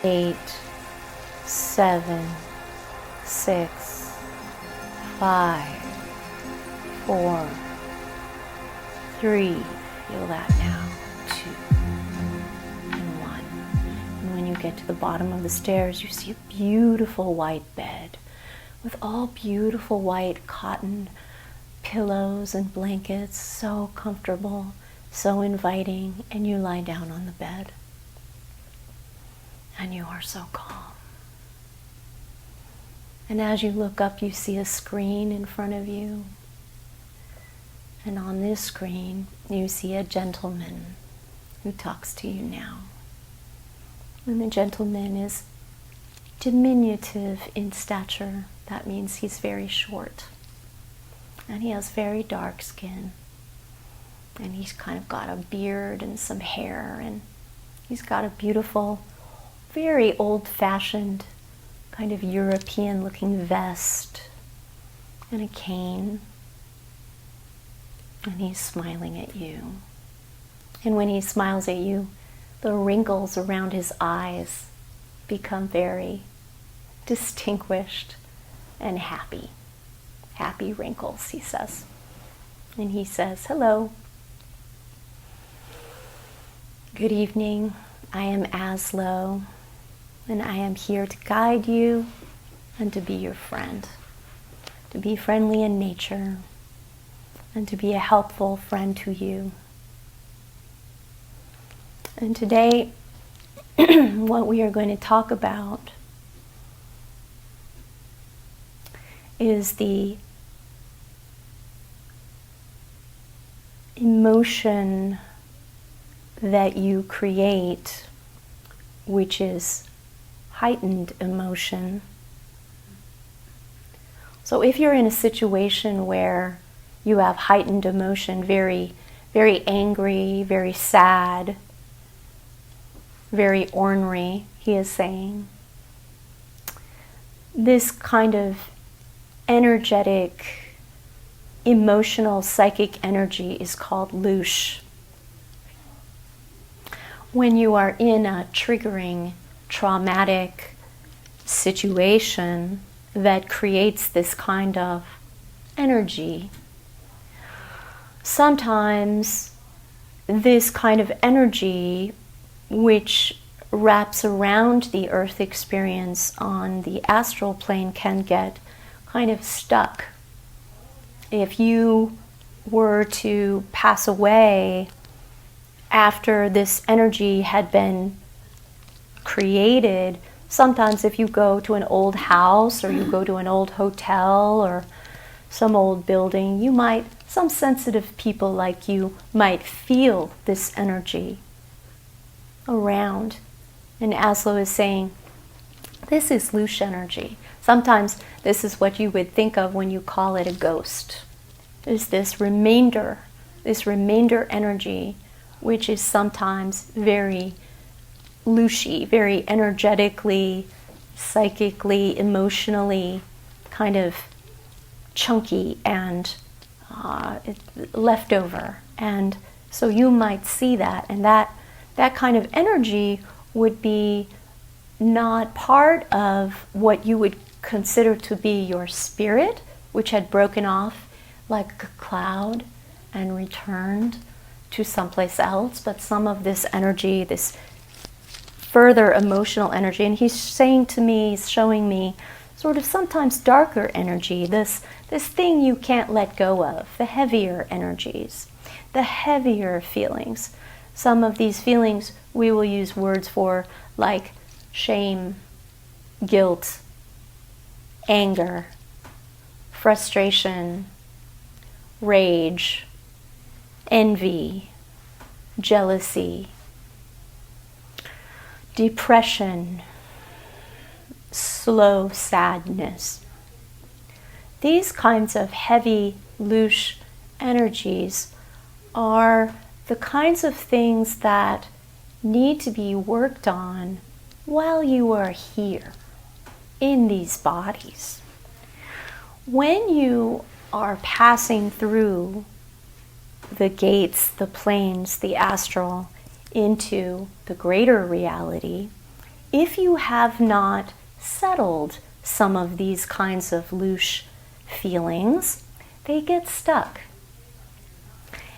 8, 7, 6, 5, 4, 3. Feel that now. 2 and 1. And when you get to the bottom of the stairs, you see a beautiful white bed with all beautiful white cotton pillows and blankets, so comfortable, so inviting, and you lie down on the bed. And you are so calm. And as you look up, you see a screen in front of you. And on this screen, you see a gentleman who talks to you now. And the gentleman is diminutive in stature. That means he's very short. And he has very dark skin. And he's kind of got a beard and some hair. And he's got a beautiful, very old-fashioned, kind of European-looking vest and a cane. And he's smiling at you. And when he smiles at you, the wrinkles around his eyes become very distinguished and happy. Happy wrinkles, he says. And he says, "Hello. Good evening. I am Azlo, and I am here to guide you and to be your friend, to be friendly in nature, and to be a helpful friend to you. And today, what we are going to talk about is the emotion that you create, which is heightened emotion. So if you're in a situation where you have heightened emotion, very, very angry, very sad, very ornery, he is saying, this kind of energetic, emotional, psychic energy is called louche. When you are in a triggering, traumatic situation that creates this kind of energy, sometimes this kind of energy, which wraps around the earth experience on the astral plane, can get kind of stuck. If you were to pass away after this energy had been created, sometimes if you go to an old house or you go to an old hotel or some old building, some sensitive people like you might feel this energy around. And Azlo is saying, this is louche energy. Sometimes this is what you would think of when you call it a ghost. There's this remainder energy, which is sometimes very louche-y, very energetically, psychically, emotionally kind of chunky and leftover. And so you might see that, and that kind of energy would be not part of what you would consider to be your spirit, which had broken off like a cloud and returned to someplace else, but some of this energy, this further emotional energy, and he's saying to me, he's showing me sort of sometimes darker energy, this thing you can't let go of, the heavier energies, the heavier feelings. Some of these feelings we will use words for, like shame, guilt, anger, frustration, rage, envy, jealousy, depression, slow sadness. These kinds of heavy, louche energies are the kinds of things that need to be worked on while you are here in these bodies. When you are passing through the gates, the planes, the astral, into the greater reality, if you have not settled some of these kinds of louche feelings, they get stuck.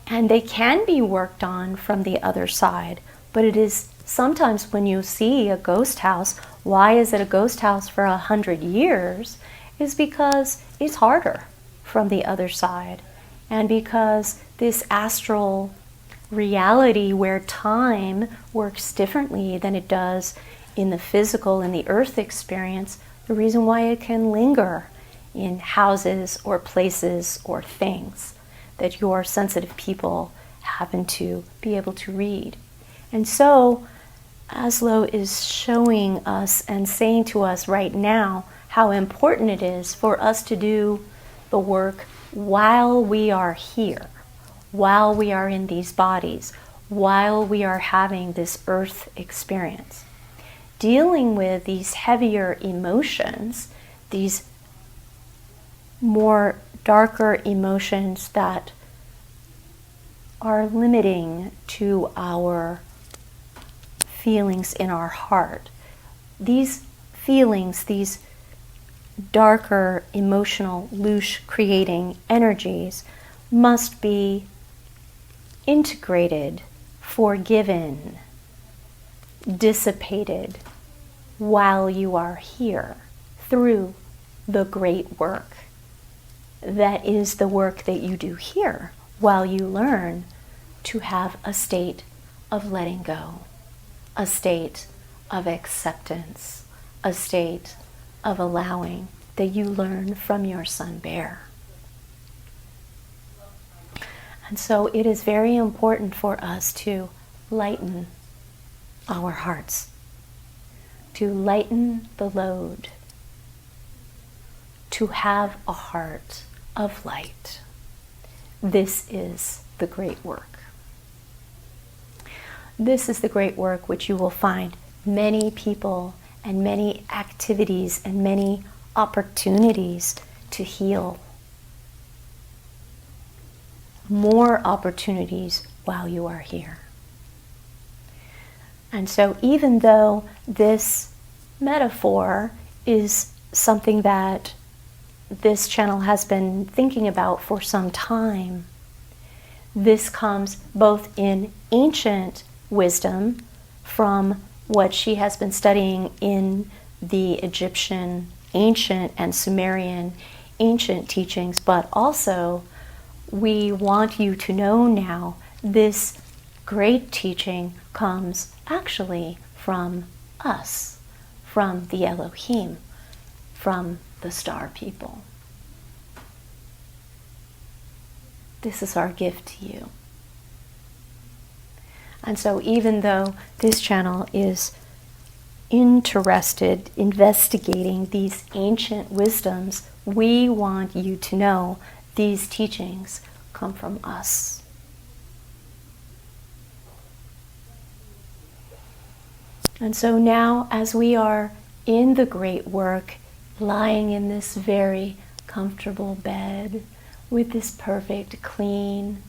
And they can be worked on from the other side, but it is sometimes when you see a ghost house, why is it a ghost house for 100 years? Is because it's harder from the other side. And because this astral reality where time works differently than it does in the physical, in the earth experience, the reason why it can linger in houses or places or things that your sensitive people happen to be able to read. And so Azlo is showing us and saying to us right now how important it is for us to do the work while we are here, while we are in these bodies, while we are having this earth experience. Dealing with these heavier emotions, these more darker emotions that are limiting to our feelings in our heart. These feelings, these darker emotional louche creating energies must be integrated, forgiven, dissipated while you are here through the great work. That is the work that you do here while you learn to have a state of letting go, a state of acceptance, a state of allowing that you learn from your son bear. And so it is very important for us to lighten our hearts, to lighten the load, to have a heart of light. This is the great work. This is the great work which you will find many people and many activities and many opportunities to heal. More opportunities while you are here. And so even though this metaphor is something that this channel has been thinking about for some time, this comes both in ancient wisdom from what she has been studying in the Egyptian ancient and Sumerian ancient teachings, but also we want you to know now this great teaching comes actually from us, from the Elohim, from the star people. This is our gift to you. And so even though this channel is interested, investigating these ancient wisdoms, we want you to know these teachings come from us. And so now, as we are in the great work, lying in this very comfortable bed with this perfect, clean,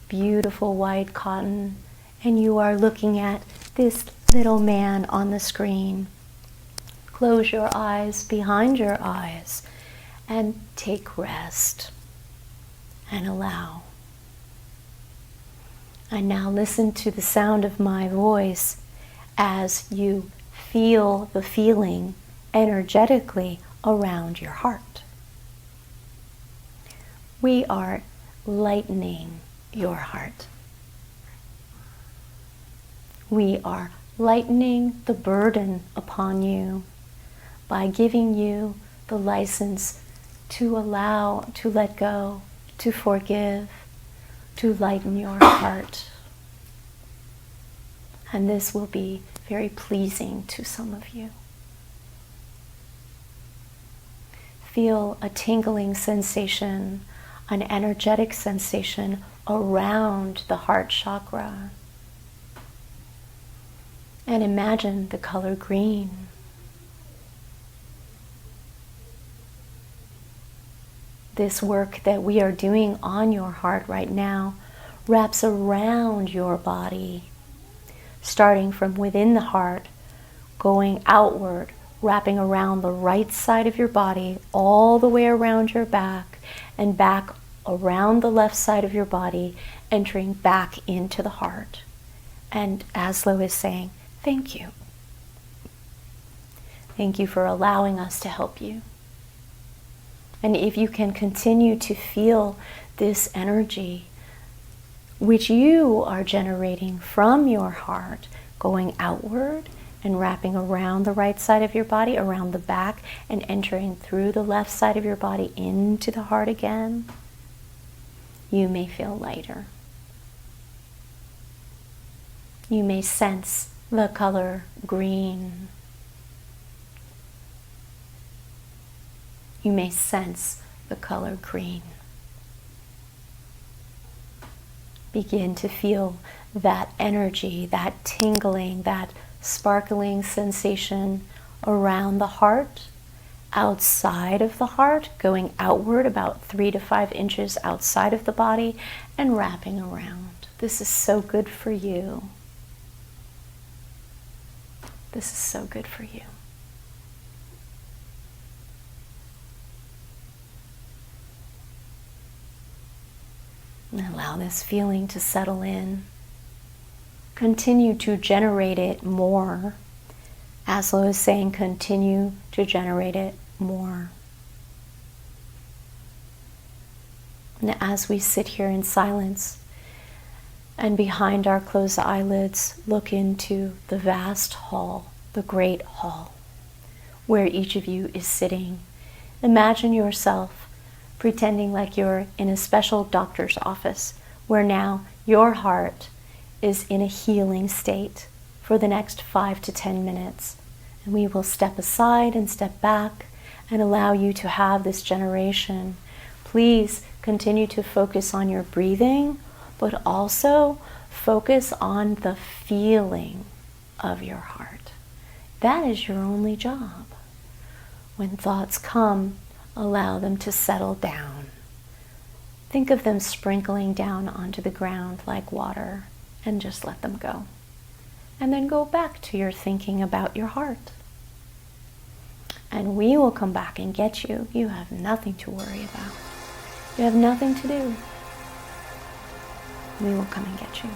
beautiful white cotton, and you are looking at this little man on the screen, close your eyes behind your eyes and take rest and allow. And now listen to the sound of my voice as you feel the feeling energetically around your heart. We are lightening your heart. We are lightening the burden upon you by giving you the license to allow, to let go, to forgive, to lighten your heart. And this will be very pleasing to some of you. Feel a tingling sensation, an energetic sensation around the heart chakra. And imagine the color green. This work that we are doing on your heart right now wraps around your body, starting from within the heart going outward, wrapping around the right side of your body, all the way around your back, and back around the left side of your body, entering back into the heart. And Azlo is saying, thank you. Thank you for allowing us to help you. And if you can continue to feel this energy, which you are generating from your heart, going outward and wrapping around the right side of your body, around the back, and entering through the left side of your body into the heart again, you may feel lighter. You may sense the color green. You may sense the color green. Begin to feel that energy, that tingling, that sparkling sensation around the heart, outside of the heart, going outward about 3 to 5 inches outside of the body and wrapping around. This is so good for you. This is so good for you. And allow this feeling to settle in. Continue to generate it more. Azlo is saying continue to generate it more. And as we sit here in silence and behind our closed eyelids, look into the vast hall, the great hall, where each of you is sitting. Imagine yourself pretending like you're in a special doctor's office, where now your heart is in a healing state for the next 5 to 10 minutes. And we will step aside and step back and allow you to have this generation. Please continue to focus on your breathing, but also focus on the feeling of your heart. That is your only job. When thoughts come, allow them to settle down. Think of them sprinkling down onto the ground like water, and just let them go. And then go back to your thinking about your heart. And we will come back and get you. You have nothing to worry about. You have nothing to do. We will come and get you.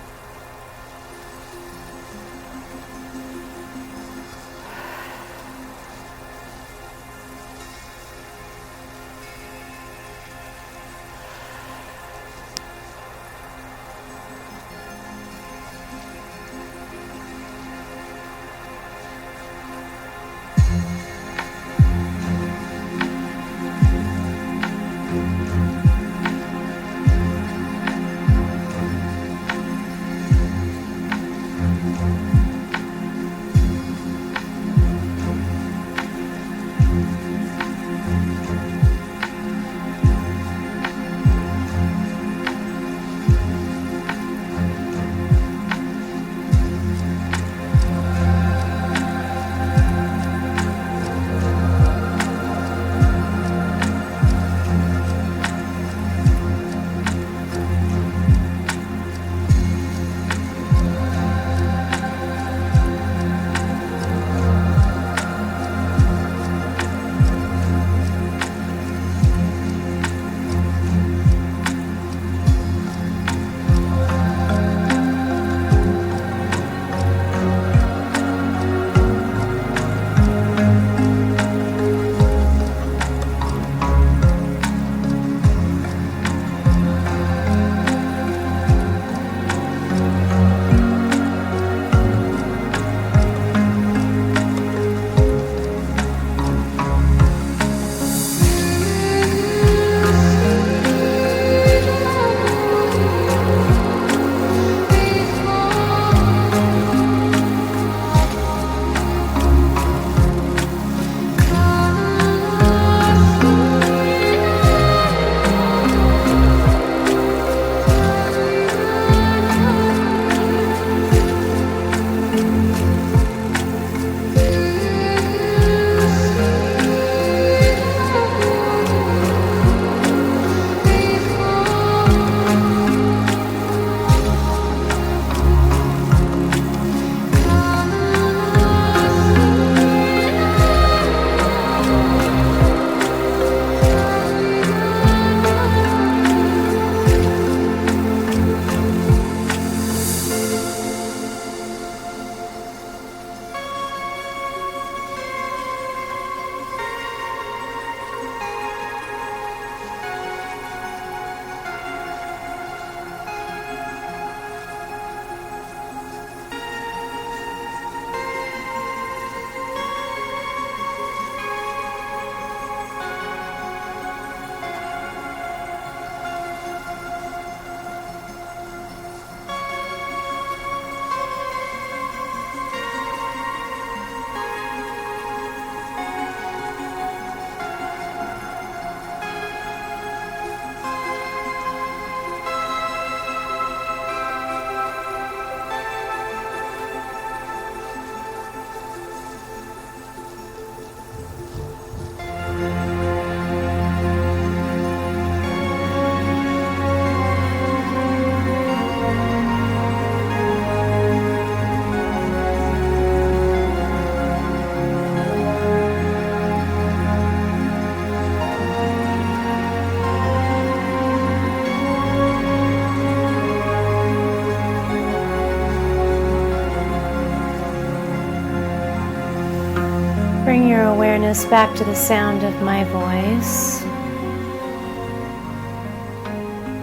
Bring your awareness back to the sound of my voice.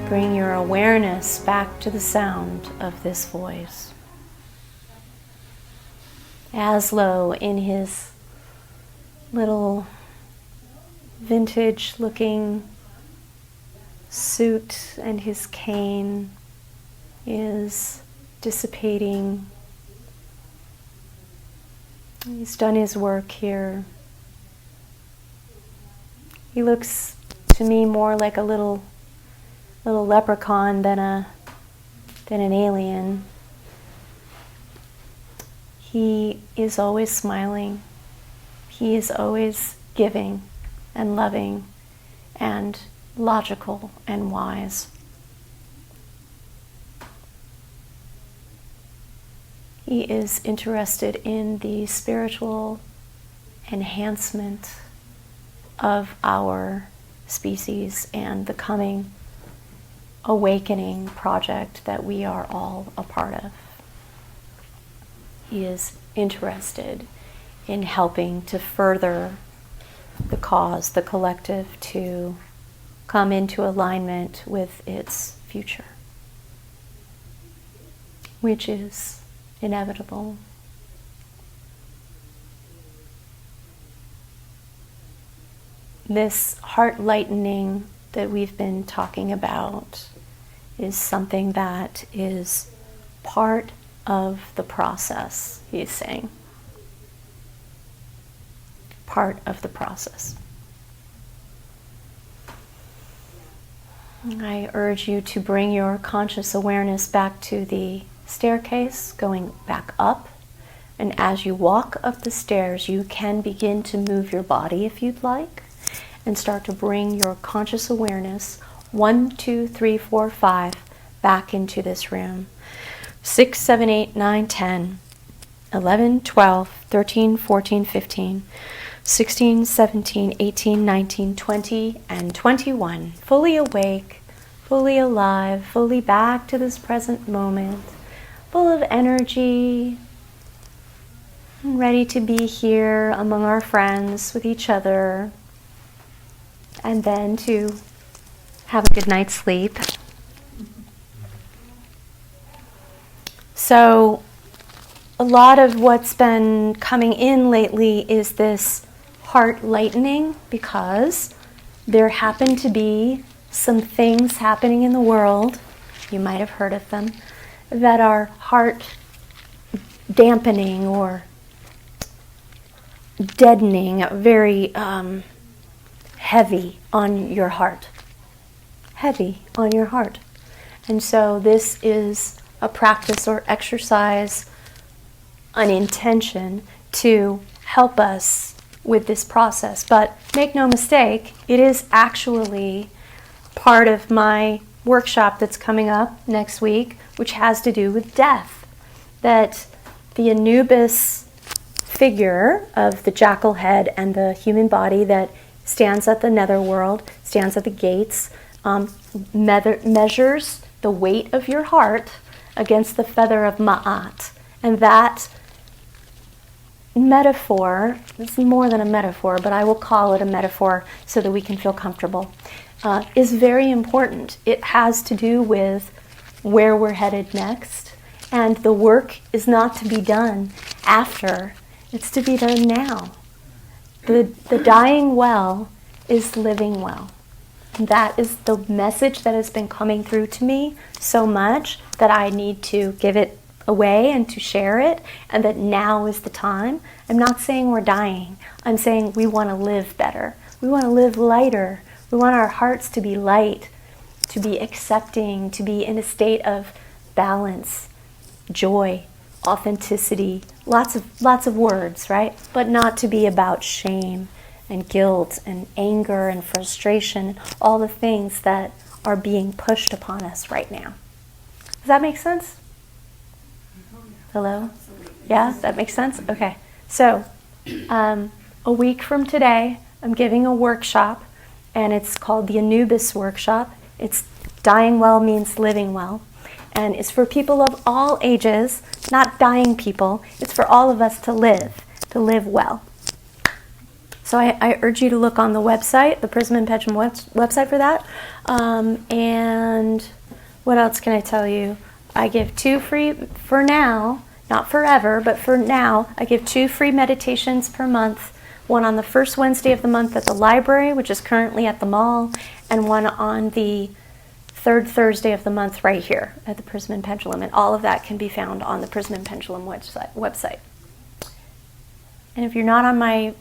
Bring your awareness back to the sound of this voice. Azlo, in his little vintage-looking suit and his cane, is dissipating. He's done his work here. He looks to me more like a little leprechaun than an alien. He is always smiling. He is always giving and loving and logical and wise. He is interested in the spiritual enhancement of our species and the coming awakening project that we are all a part of. He is interested in helping to further the cause, the collective, to come into alignment with its future, which is inevitable. This heart lightening that we've been talking about is something that is part of the process, he's saying. Part of the process. I urge you to bring your conscious awareness back to the staircase, going back up. And as you walk up the stairs, you can begin to move your body if you'd like, and start to bring your conscious awareness 1, 2, 3, 4, 5 back into this room. 6, 7, 8, 9, 10, 11, 12, 13, 14, 15, 16, 17, 18, 19, 20, and 21. Fully awake, fully alive, fully back to this present moment, full of energy, and ready to be here among our friends, with each other, and then to have a good night's sleep. So, a lot of what's been coming in lately is this heart lightening, because there happen to be some things happening in the world, you might have heard of them, that are heart dampening or deadening, very heavy on your heart. Heavy on your heart. And so this is a practice or exercise, an intention to help us with this process. But make no mistake, it is actually part of my workshop that's coming up next week, which has to do with death. That the Anubis figure of the jackal head and the human body that stands at the netherworld, stands at the gates, measures the weight of your heart against the feather of Ma'at. And that metaphor, it's more than a metaphor, but I will call it a metaphor so that we can feel comfortable, is very important. It has to do with where we're headed next. And the work is not to be done after, it's to be done now. The dying well is living well. And that is the message that has been coming through to me so much that I need to give it away and to share it, and that now is the time. I'm not saying we're dying. I'm saying we want to live better. We want to live lighter. We want our hearts to be light, to be accepting, to be in a state of balance, joy, authenticity, lots of words, right? But not to be about shame and guilt and anger and frustration, all the things that are being pushed upon us right now. Does that make sense? Hello? Yeah, that makes sense? Okay. So, a week from today, I'm giving a workshop, and it's called the Anubis Workshop. It's dying well means living well. And it's for people of all ages, not dying people. It's for all of us to live well. So I urge you to look on the website, the Prism and Pendulum website for that. And what else can I tell you? I give 2 free, for now, not forever, but for now, I give 2 free meditations per month. One on the first Wednesday of the month at the library, which is currently at the mall, and one on the 3rd Thursday of the month right here at the Prism and Pendulum. And all of that can be found on the Prism and Pendulum website. And if you're not on my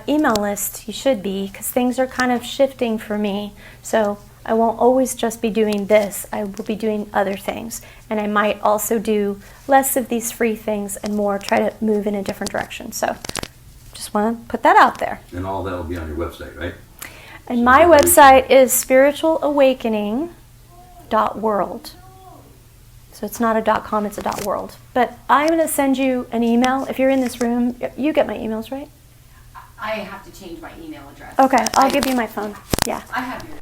email list, you should be, because things are kind of shifting for me. So I won't always just be doing this. I will be doing other things. And I might also do less of these free things and more try to move in a different direction. So just want to put that out there. And all that will be on your website, right? And so my website is spiritualawakening.world. So it's not a .com, it's a .world. But I'm going to send you an email. If you're in this room, you get my emails, right? I have to change my email address. Okay, I'll give you my phone. Yeah. I have your